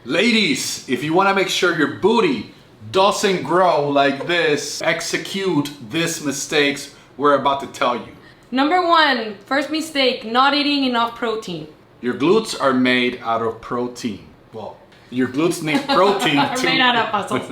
Ladies, if you want to make sure your booty doesn't grow like this, execute these mistakes we're about to tell you. Number one, first mistake, not eating enough protein. Your glutes are made out of protein. Well, your glutes need protein Are to... made out of muscles.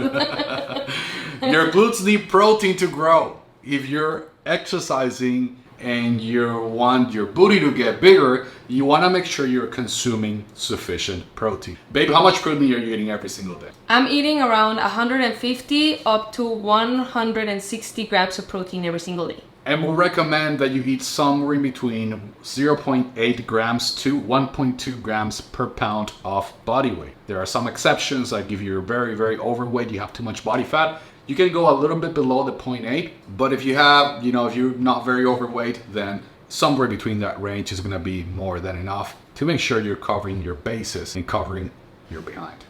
Your glutes need protein to grow. If you're exercising and you want your booty to get bigger, you want to make sure you're consuming sufficient protein. Babe, how much protein are you eating every single day? I'm eating around 150 up to 160 grams of protein every single day. And we'll recommend that you eat somewhere in between 0.8 grams to 1.2 grams per pound of body weight. There are some exceptions, like if you're very, very overweight, you have too much body fat, you can go a little bit below the 0.8. But if you have, if you're not very overweight, then somewhere between that range is gonna be more than enough to make sure you're covering your bases and covering your behind.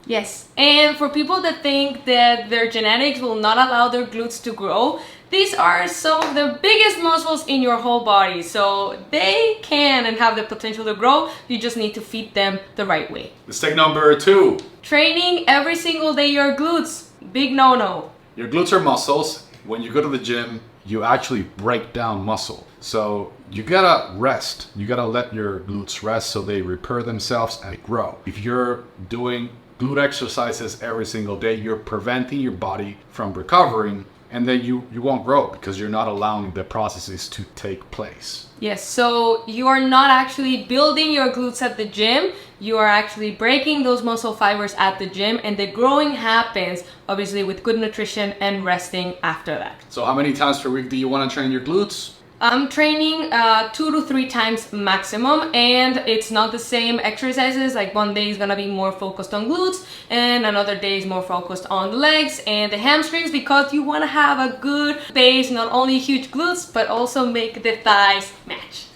Yes, and for people that think that their genetics will not allow their glutes to grow, these are some of the biggest muscles in your whole body, so they can and have the potential to grow. You just need to feed them the right way. Mistake number 2. Training every single day your glutes. Big no-no. Your glutes are muscles. When you go to the gym, you actually break down muscle. So you gotta rest. You gotta let your glutes rest so they repair themselves and grow. If you're doing glute exercises every single day, you're preventing your body from recovering, and then you won't grow because you're not allowing the processes to take place. Yes, so you are not actually building your glutes at the gym, you are actually breaking those muscle fibers at the gym, and the growing happens obviously with good nutrition and resting after that. So how many times per week do you want to train your glutes? I'm training 2 to 3 times maximum, and it's not the same exercises. Like one day is gonna be more focused on glutes and another day is more focused on the legs and the hamstrings, because you want to have a good base, not only huge glutes but also make the thighs match.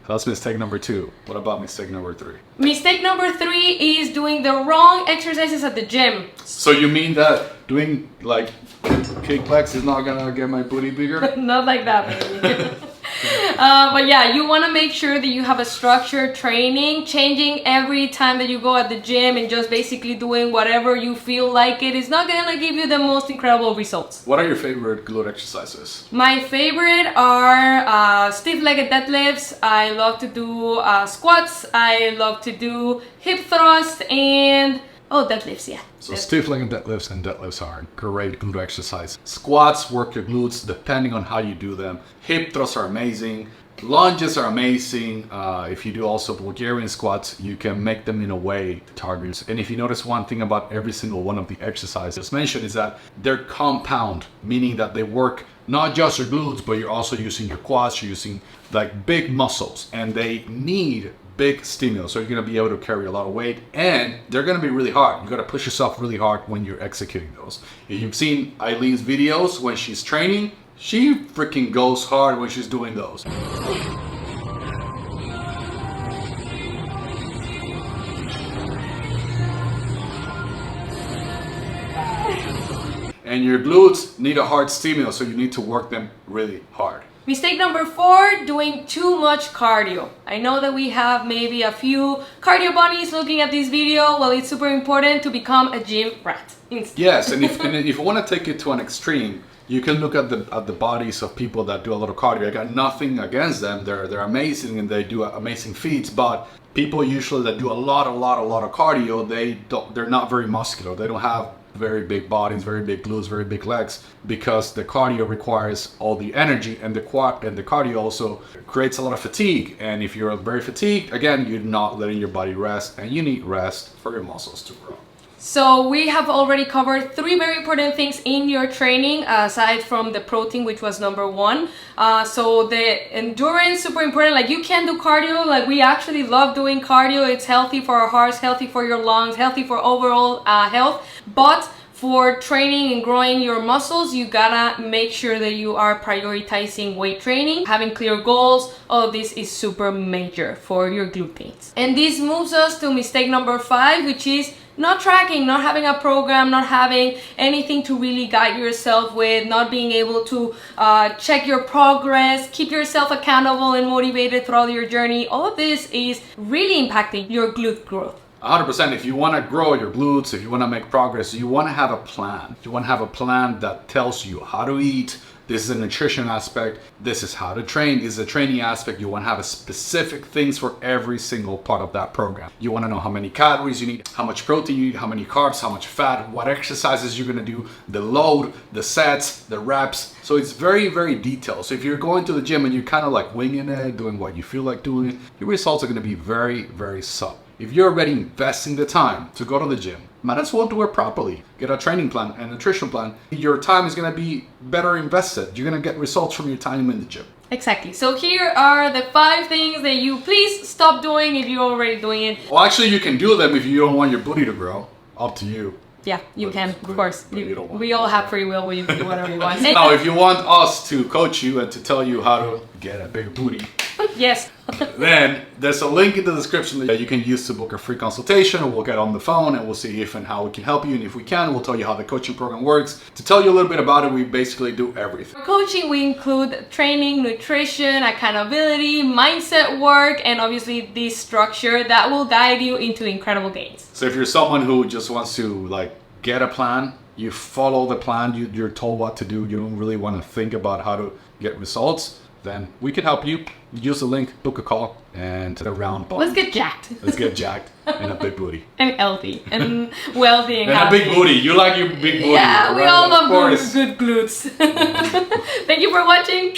That's mistake number 2. What about mistake number 3? Mistake number 3 is doing the wrong exercises at the gym. So you mean that doing like kickbacks is not gonna get my booty bigger? Not like that, baby. But yeah, you want to make sure that you have a structured training. Changing every time that you go at the gym and just basically doing whatever you feel like it is not gonna give you the most incredible results. What are your favorite glute exercises? My favorite are stiff-legged deadlifts. I love to do squats. I love to do hip thrust and deadlifts, yeah. So stiff-legged deadlifts and deadlifts are great glute exercise. Squats work your glutes depending on how you do them. Hip thrusts are amazing. Lunges are amazing. If you do also Bulgarian squats, you can make them in a way to target. And if you notice one thing about every single one of the exercises mentioned is that they're compound, meaning that they work not just your glutes, but you're also using your quads, you're using like big muscles, and they need big stimulus, so you're going to be able to carry a lot of weight, and they're going to be really hard. You got to push yourself really hard when you're executing those. If you've seen Eileen's videos when she's training, she freaking goes hard when she's doing those. And your glutes need a hard stimulus, so you need to work them really hard. Mistake number 4, doing too much cardio. I know that we have maybe a few cardio bunnies looking at this video. Well, it's super important to become a gym rat. Yes, and if you want to take it to an extreme, you can look at the bodies of people that do a lot of cardio. I got nothing against them. They're amazing and they do amazing feats, but people usually that do a lot of cardio, they're not very muscular. They don't have very big bodies, very big glutes, very big legs, because the cardio requires all the energy, and the cardio also creates a lot of fatigue. And if you're very fatigued, again, you're not letting your body rest, and you need rest for your muscles to grow. So we have already covered 3 very important things in your training, aside from the protein, which was number 1. So the endurance, super important. Like, you can do cardio. Like, we actually love doing cardio. It's healthy for our hearts, healthy for your lungs, healthy for overall health. But for training and growing your muscles, you gotta make sure that you are prioritizing weight training, having clear goals. All of this is super major for your glute pains. And this moves us to mistake number 5, which is not tracking, not having a program, not having anything to really guide yourself with, not being able to check your progress, keep yourself accountable and motivated throughout your journey. All of this is really impacting your glute growth. 100%. If you want to grow your glutes, if you want to make progress, you want to have a plan. You want to have a plan that tells you how to eat. This is a nutrition aspect. This is how to train. This is a training aspect. You want to have a specific things for every single part of that program. You want to know how many calories you need, how much protein you need, how many carbs, how much fat, what exercises you're going to do, the load, the sets, the reps. So it's very, very detailed. So if you're going to the gym and you're kind of like winging it, doing what you feel like doing, your results are going to be very, very sub. If you're already investing the time to go to the gym, might as well do it properly. Get a training plan and nutrition plan. Your time is going to be better invested. You're going to get results from your time in the gym. Exactly. So here are the 5 things that you please stop doing if you're already doing it. Well, actually, you can do them if you don't want your booty to grow. Up to you. Yeah, you can, of course. We all have free will. We do whatever we want. Now, if you want us to coach you and to tell you how to get a bigger booty, yes. then there's a link in the description that you can use to book a free consultation, and we'll get on the phone and we'll see if and how we can help you. And if we can, we'll tell you how the coaching program works. To tell you a little bit about it, we basically do everything. For coaching, we include training, nutrition, accountability, mindset work, and obviously this structure that will guide you into incredible gains. So if you're someone who just wants to like get a plan, you follow the plan, you're told what to do, you don't really want to think about how to get results, then we can help you. Use the link, book a call, and a round ball. Let's get jacked. Let's get jacked and a big booty. And healthy and wealthy and a happy. big booty. You like your big booty. Yeah, right? we all love Of course. good glutes. Thank you for watching.